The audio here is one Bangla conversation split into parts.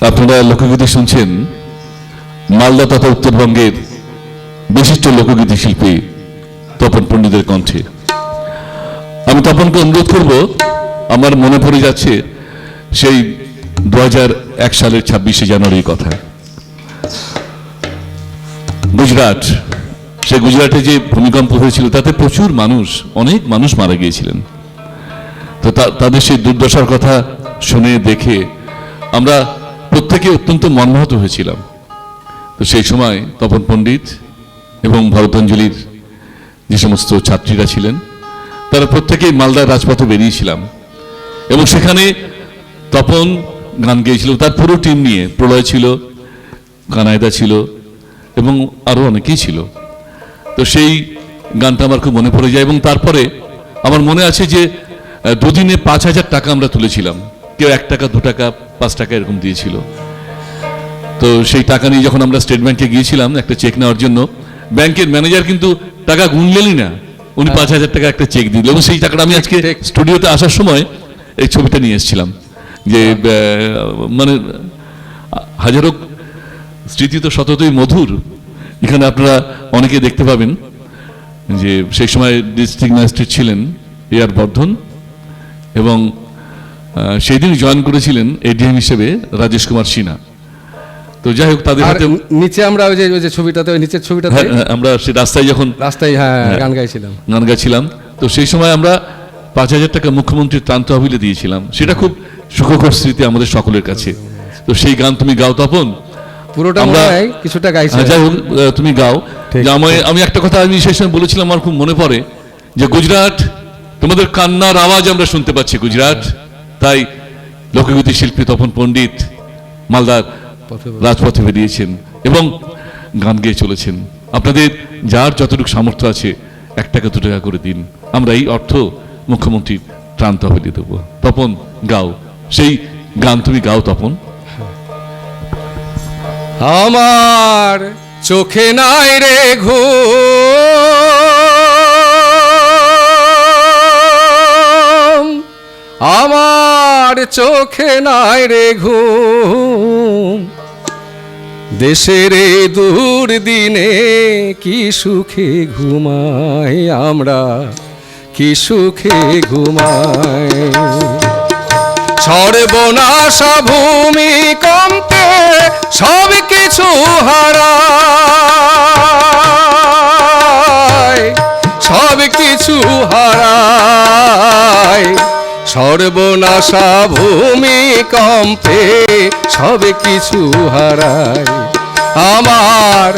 আপনারা লোকগীতি শুনছেন মালদা তথা উত্তরবঙ্গের বিশিষ্ট লোকগীতি শিল্পী তপন পণ্ডিতের কণ্ঠে। আমি তপনকে অনুরোধ করব, আমার মনে পড়ে যাচ্ছে সেই 2001 সালের 26শে জানুয়ারির কথা। গুজরাট, সেই গুজরাটে যে ভূমিকম্প হয়েছিল তাতে প্রচুর মানুষ, অনেক মানুষ মারা গিয়েছিলেন। তো তাদের সেই দুর্দশার কথা শুনে দেখে আমরা প্রত্যেকে অত্যন্ত মর্মাহত হয়েছিলাম। তো সেই সময় তপন পণ্ডিত এবং ভরতাঞ্জলির যে সমস্ত ছাত্রীরা ছিলেন তারা প্রত্যেকেই মালদার রাজপথে বেরিয়েছিলাম এবং সেখানে তপন গান গেয়েছিল তার পুরো টিম নিয়ে। প্রলয় ছিল, কানাইদা ছিল এবং আরো অনেকেই ছিল। তো সেই গানটা আমার খুব মনে পড়ে যায়। এবং তারপরে আমার মনে আছে যে দুদিনে 5,000 টাকা আমরা তুলেছিলাম। কেউ 1 টাকা, 2 টাকা, 5 টাকা এরকম দিয়েছিল। তো সেই টাকা নিয়ে যখন আমরা স্টেট ব্যাংকে গিয়েছিলাম একটা চেক নেওয়ার জন্য, ব্যাংকের ম্যানেজার কিন্তু টাকা গুনলেনই না, উনি 5,000 টাকা একটা চেক দিল। এবং সেই টাকাটা আমি আজকে স্টুডিওতে আসার সময় এই ছবিটা নিয়ে এসেছিলাম যে মানে হাজারো স্মৃতি তো সততই মধুর। এখানে আপনারা অনেকে দেখতে পাবেন যে সেই সময় ডিস্ট্রিক্ট ম্যাজিস্ট্রেট ছিলেন এআর বর্ধন এবং সেই দিন জয়েন করেছিলেন এডিএম হিসেবে রাজেশ কুমার সিনহা। তো যাই হোক, তাদের হাতে নিচে আমরা ওই যে ছবিটাতে, ওই নিচের ছবিটাতে আমরা সেই রাস্তায় গান গাইছিলাম। তো সেই সময় আমরা 5,000 টাকা মুখ্যমন্ত্রীর ত্রাণ তহবিলে দিয়েছিলাম। সেটা খুব সুখকর স্মৃতি আমাদের সকলের কাছে। তো সেই গান তুমি গাও তপন, পুরোটা আমরা কিছুটা গাইছি। যাই হোক, তুমি গাও। আমি একটা কথা আমি সেই সময় বলেছিলাম, আমার খুব মনে পড়ে যে গুজরাট, তোমাদের কান্নার আওয়াজ আমরা শুনতে পাচ্ছি গুজরাট। তাই লোকগীতি শিল্পী তপন পণ্ডিত মালদার রাজপথে বেরিয়েছেন এবং গান গেয়ে চলেছেন। আপনাদের যার যতটুকু সামর্থ্য আছে 1 টাকা 2 টাকা করে দিন, আমরা এই অর্থ মুখ্যমন্ত্রীর ত্রাণ তহবিলে দেবো। তপন গাও, সেই গান তুমি গাও তপন। আমার চোখে নাই রে ঘুম, আমার চোখে নাই রে ঘুম, দেশের দূর দিনে কি সুখে ঘুমাই আমরা, কি সুখে ঘুমাই। সর্বনাশা ভূমি কম্পে সব কিছু হারায়, সব কিছু হারায়। সর্বনাশা ভূমি কম্পে সব কিছু হারায়, আমার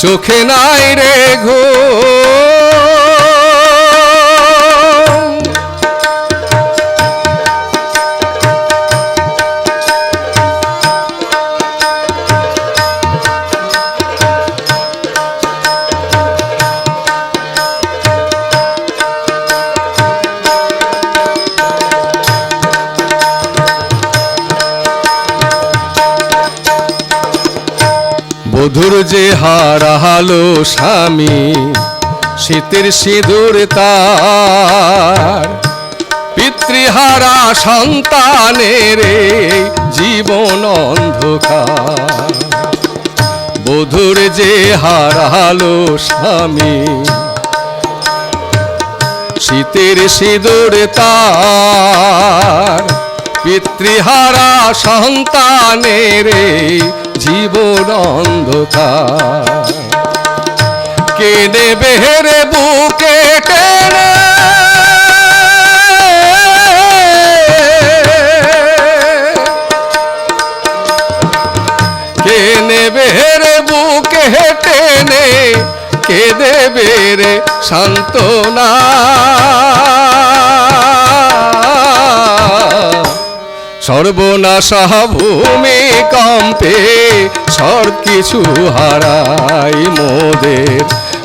চোখে নাই রে ঘুম। বধুর যে হারালো স্বামী, শীতের সিঁদুর তার, পিতৃহারা সন্তানের জীবন অন্ধকার। বধুর যে হারালো স্বামী, শীতের সিঁদুর তার, পিতৃহারা সন্তানের জীবন অন্ধকার। কে নেবে রে বুকে টেনে, কে নেবে রে বুকে টেনে, কে দেবে রে সান্ত্বনা। সর্বনাশা ভূমি কম্পে সব কিছু হারাই, মোদের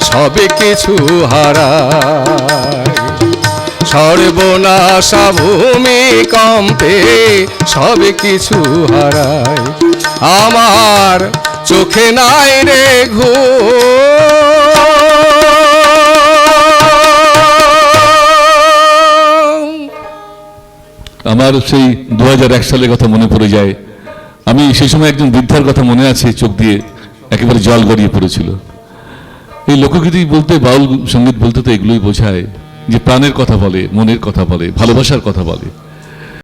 সব কিছু হারাই। সর্বনাশা ভূমি কম্পে সব কিছু হারাই, আমার চোখে নাই রে ঘুম। আমার সেই 2001 সালের কথা মনে পড়ে যায়। আমি সেই সময় একজন বৃদ্ধার কথা মনে আছে, চোখ দিয়ে একেবারে জল গড়িয়ে পড়েছিল। এই লোকগীতি বলতে, বাউল সঙ্গীত বলতে তো এগুলোই বোঝায় যে প্রাণের কথা বলে, মনের কথা বলে, ভালোবাসার কথা বলে।